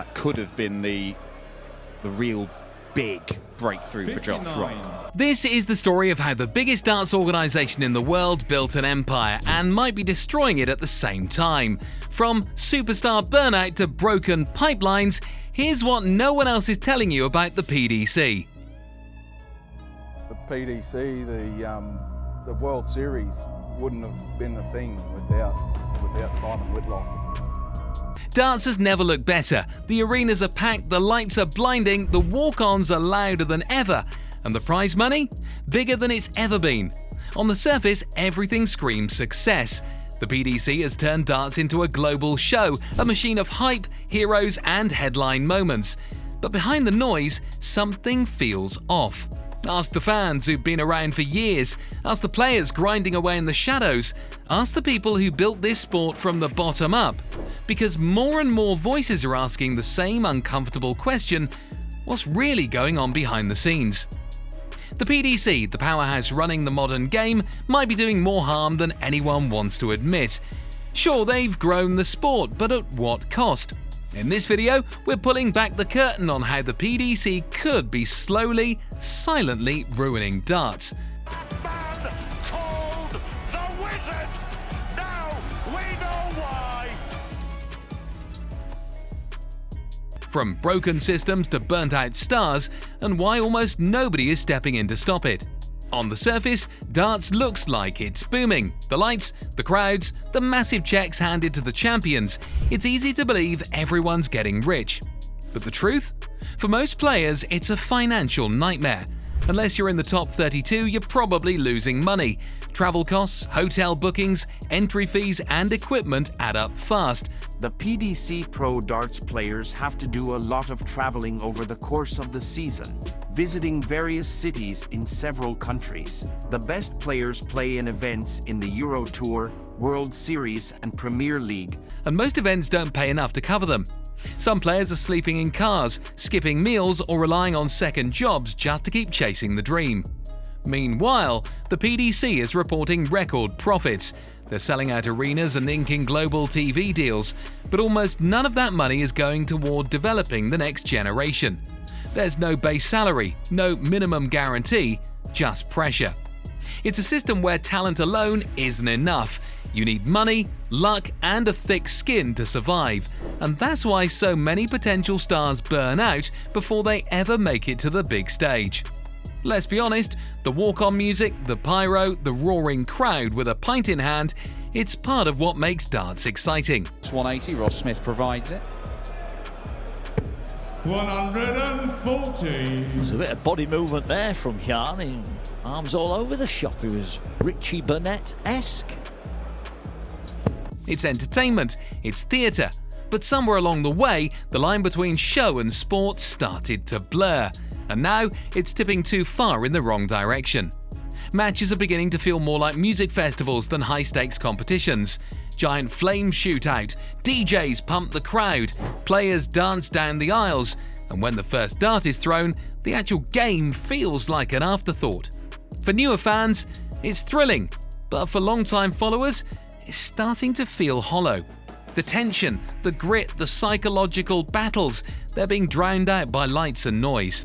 That could have been the real big breakthrough for Josh Rock. This is the story of how the biggest darts organisation in the world built an empire and might be destroying it at the same time. From superstar burnout to broken pipelines, here's what no one else is telling you about the PDC. The PDC, the World Series wouldn't have been a thing without Simon Whitlock. Darts has never looked better. The arenas are packed, the lights are blinding, the walk-ons are louder than ever, and the prize money? Bigger than it's ever been. On the surface, everything screams success. The PDC has turned darts into a global show, a machine of hype, heroes, and headline moments. But behind the noise, something feels off. Ask the fans who've been around for years. Ask the players grinding away in the shadows. Ask the people who built this sport from the bottom up. Because more and more voices are asking the same uncomfortable question: what's really going on behind the scenes? The PDC, the powerhouse running the modern game, might be doing more harm than anyone wants to admit. Sure, they've grown the sport, but at what cost? In this video, we're pulling back the curtain on how the PDC could be slowly, silently ruining darts. Man called the Wizard! Now we know why! From broken systems to burnt-out stars, and why almost nobody is stepping in to stop it. On the surface, darts looks like it's booming. The lights, the crowds, the massive checks handed to the champions. It's easy to believe everyone's getting rich. But the truth? For most players, it's a financial nightmare. Unless you're in the top 32, you're probably losing money. Travel costs, hotel bookings, entry fees, and equipment add up fast. The PDC Pro Darts players have to do a lot of traveling over the course of the season, visiting various cities in several countries. The best players play in events in the Euro Tour, World Series, and Premier League. And most events don't pay enough to cover them. Some players are sleeping in cars, skipping meals, or relying on second jobs just to keep chasing the dream. Meanwhile, the PDC is reporting record profits. They're selling out arenas and inking global TV deals, but almost none of that money is going toward developing the next generation. There's no base salary, no minimum guarantee, just pressure. It's a system where talent alone isn't enough. You need money, luck, and a thick skin to survive. And that's why so many potential stars burn out before they ever make it to the big stage. Let's be honest, the walk-on music, the pyro, the roaring crowd with a pint in hand, it's part of what makes darts exciting. It's 180, Ross Smith provides it. 140. There's a bit of body movement there from Jan, arms all over the shop. He was Richie Burnett-esque. It's entertainment, it's theatre, but somewhere along the way, the line between show and sport started to blur. And now, it's tipping too far in the wrong direction. Matches are beginning to feel more like music festivals than high-stakes competitions. Giant flames shoot out, DJs pump the crowd, players dance down the aisles, and when the first dart is thrown, the actual game feels like an afterthought. For newer fans, it's thrilling, but for long-time followers, it's starting to feel hollow. The tension, the grit, the psychological battles, they're being drowned out by lights and noise.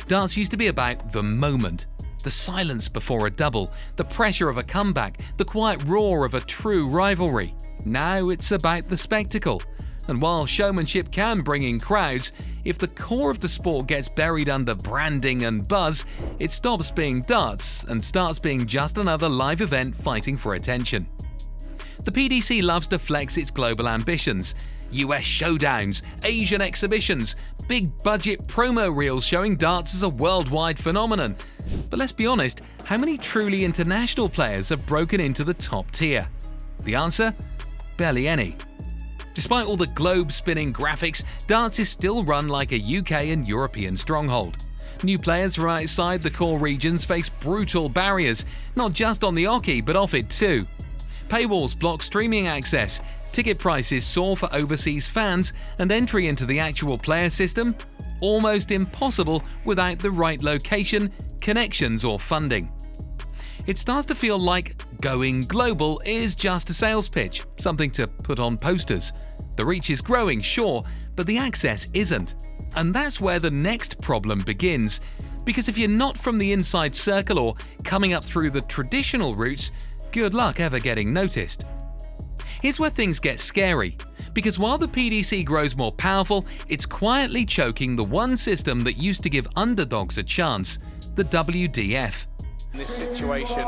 Darts used to be about the moment, the silence before a double, the pressure of a comeback, the quiet roar of a true rivalry. Now it's about the spectacle. And while showmanship can bring in crowds, if the core of the sport gets buried under branding and buzz, it stops being darts and starts being just another live event fighting for attention. The PDC loves to flex its global ambitions. US showdowns, Asian exhibitions, big budget promo reels showing darts as a worldwide phenomenon. But let's be honest, how many truly international players have broken into the top tier? The answer? Barely any. Despite all the globe-spinning graphics, darts is still run like a UK and European stronghold. New players from outside the core regions face brutal barriers, not just on the oche but off it too. Paywalls block streaming access, ticket prices soar for overseas fans, and entry into the actual player system? Almost impossible without the right location, connections, or funding. It starts to feel like going global is just a sales pitch, something to put on posters. The reach is growing, sure, but the access isn't. And that's where the next problem begins, because if you're not from the inside circle or coming up through the traditional routes, good luck ever getting noticed. Here's where things get scary, because while the PDC grows more powerful, it's quietly choking the one system that used to give underdogs a chance, the WDF. In this situation,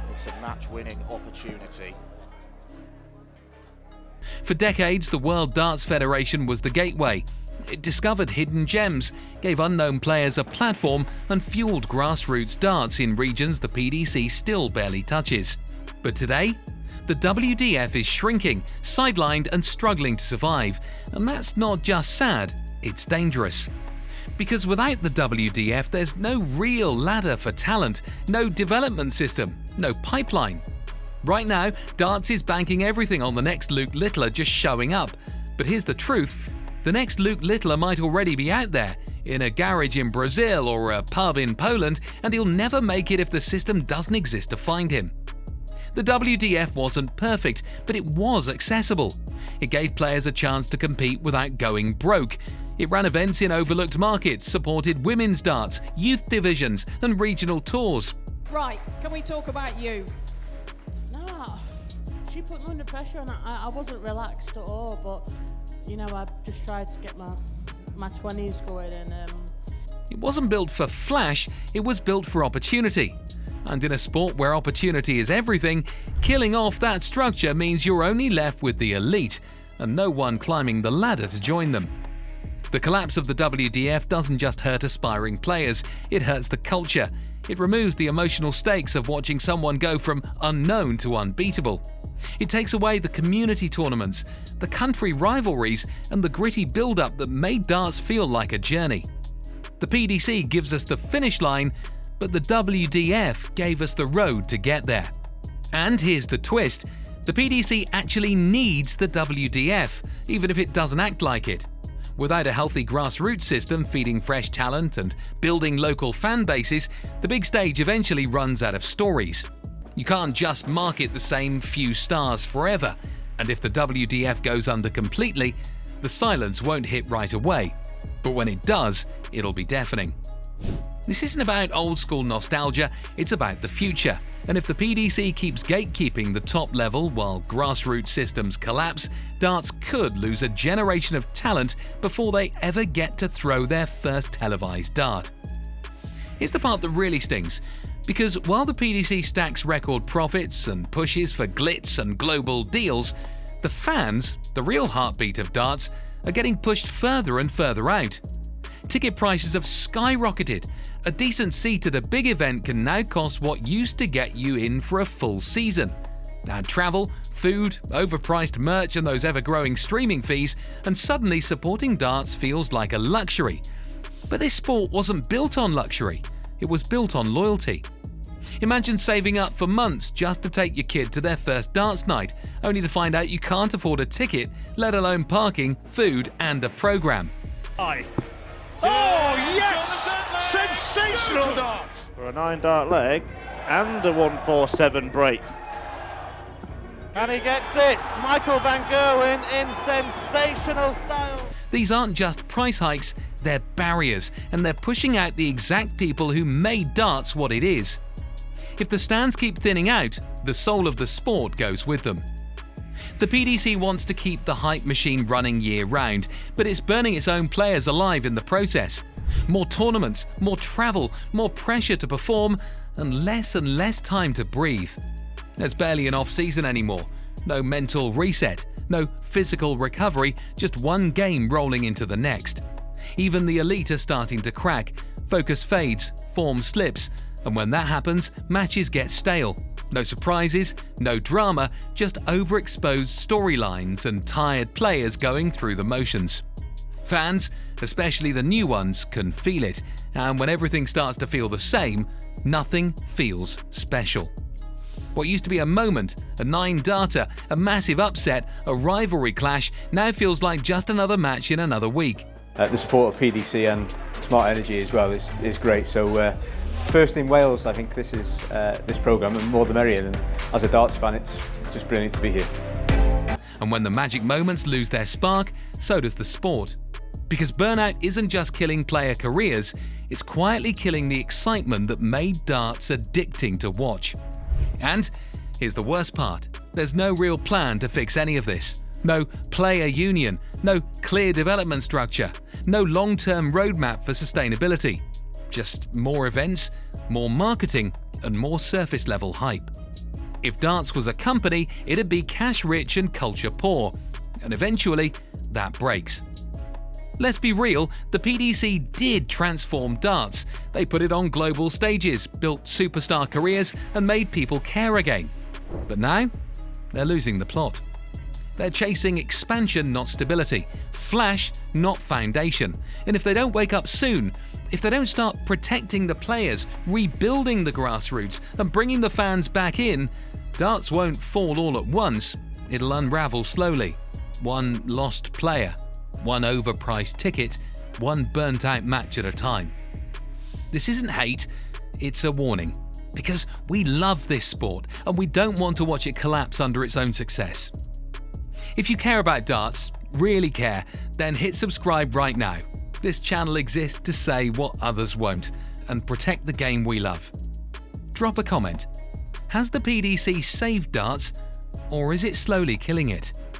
it's a match-winning opportunity. For decades, the World Darts Federation was the gateway. It discovered hidden gems, gave unknown players a platform, and fueled grassroots darts in regions the PDC still barely touches. But today, the WDF is shrinking, sidelined and struggling to survive. And that's not just sad, it's dangerous. Because without the WDF, there's no real ladder for talent, no development system, no pipeline. Right now, darts is banking everything on the next Luke Littler just showing up. But here's the truth, the next Luke Littler might already be out there, in a garage in Brazil or a pub in Poland, and he'll never make it if the system doesn't exist to find him. The WDF wasn't perfect, but it was accessible. It gave players a chance to compete without going broke. It ran events in overlooked markets, supported women's darts, youth divisions and regional tours. Right, can we talk about you? No, she put me under pressure and I wasn't relaxed at all, but you know, I just tried to get my 20s going and It wasn't built for flash, it was built for opportunity. And in a sport where opportunity is everything, killing off that structure means you're only left with the elite and no one climbing the ladder to join them. The collapse of the WDF doesn't just hurt aspiring players, it hurts the culture. It removes the emotional stakes of watching someone go from unknown to unbeatable. It takes away the community tournaments, the country rivalries, and the gritty build-up that made darts feel like a journey. The PDC gives us the finish line, but the WDF gave us the road to get there. And here's the twist, the PDC actually needs the WDF, even if it doesn't act like it. Without a healthy grassroots system feeding fresh talent and building local fan bases, the big stage eventually runs out of stories. You can't just market the same few stars forever, and if the WDF goes under completely, the silence won't hit right away. But when it does, it'll be deafening. This isn't about old school nostalgia, it's about the future. And if the PDC keeps gatekeeping the top level while grassroots systems collapse, darts could lose a generation of talent before they ever get to throw their first televised dart. Here's the part that really stings, because while the PDC stacks record profits and pushes for glitz and global deals, the fans, the real heartbeat of darts, are getting pushed further and further out. Ticket prices have skyrocketed. A decent seat at a big event can now cost what used to get you in for a full season. Add travel, food, overpriced merch and those ever-growing streaming fees, and suddenly supporting darts feels like a luxury. But this sport wasn't built on luxury, it was built on loyalty. Imagine saving up for months just to take your kid to their first darts night, only to find out you can't afford a ticket, let alone parking, food and a programme. Oh yes! Sensational dart! For a 9-dart leg and a 1-4-7 break. And he gets it! Michael van Gerwen in sensational style. These aren't just price hikes, they're barriers, and they're pushing out the exact people who made darts what it is. If the stands keep thinning out, the soul of the sport goes with them. The PDC wants to keep the hype machine running year-round, but it's burning its own players alive in the process. More tournaments, more travel, more pressure to perform, and less time to breathe. There's barely an off-season anymore. No mental reset, no physical recovery, just one game rolling into the next. Even the elite are starting to crack. Focus fades, form slips, and when that happens, matches get stale. No surprises, no drama, just overexposed storylines and tired players going through the motions. Fans, especially the new ones, can feel it, and when everything starts to feel the same, nothing feels special. What used to be a moment, a 9-darter, a massive upset, a rivalry clash, now feels like just another match in another week. The support of PDC and Smart Energy as well is great. So first in Wales, I think this is this programme, and more the merrier. And as a darts fan, it's just brilliant to be here. And when the magic moments lose their spark, so does the sport. Because burnout isn't just killing player careers, it's quietly killing the excitement that made darts addicting to watch. And here's the worst part. There's no real plan to fix any of this. No player union, no clear development structure, no long-term roadmap for sustainability. Just more events, more marketing, and more surface-level hype. If darts was a company, it'd be cash-rich and culture-poor. And eventually, that breaks. Let's be real, the PDC did transform darts. They put it on global stages, built superstar careers, and made people care again. But now, they're losing the plot. They're chasing expansion, not stability. Flash, not foundation. And if they don't wake up soon, if they don't start protecting the players, rebuilding the grassroots, and bringing the fans back in, darts won't fall all at once. It'll unravel slowly. One lost player, one overpriced ticket, one burnt-out match at a time. This isn't hate, it's a warning. Because we love this sport, and we don't want to watch it collapse under its own success. If you care about darts, really care, then hit subscribe right now. This channel exists to say what others won't, and protect the game we love. Drop a comment. Has the PDC saved darts, or is it slowly killing it?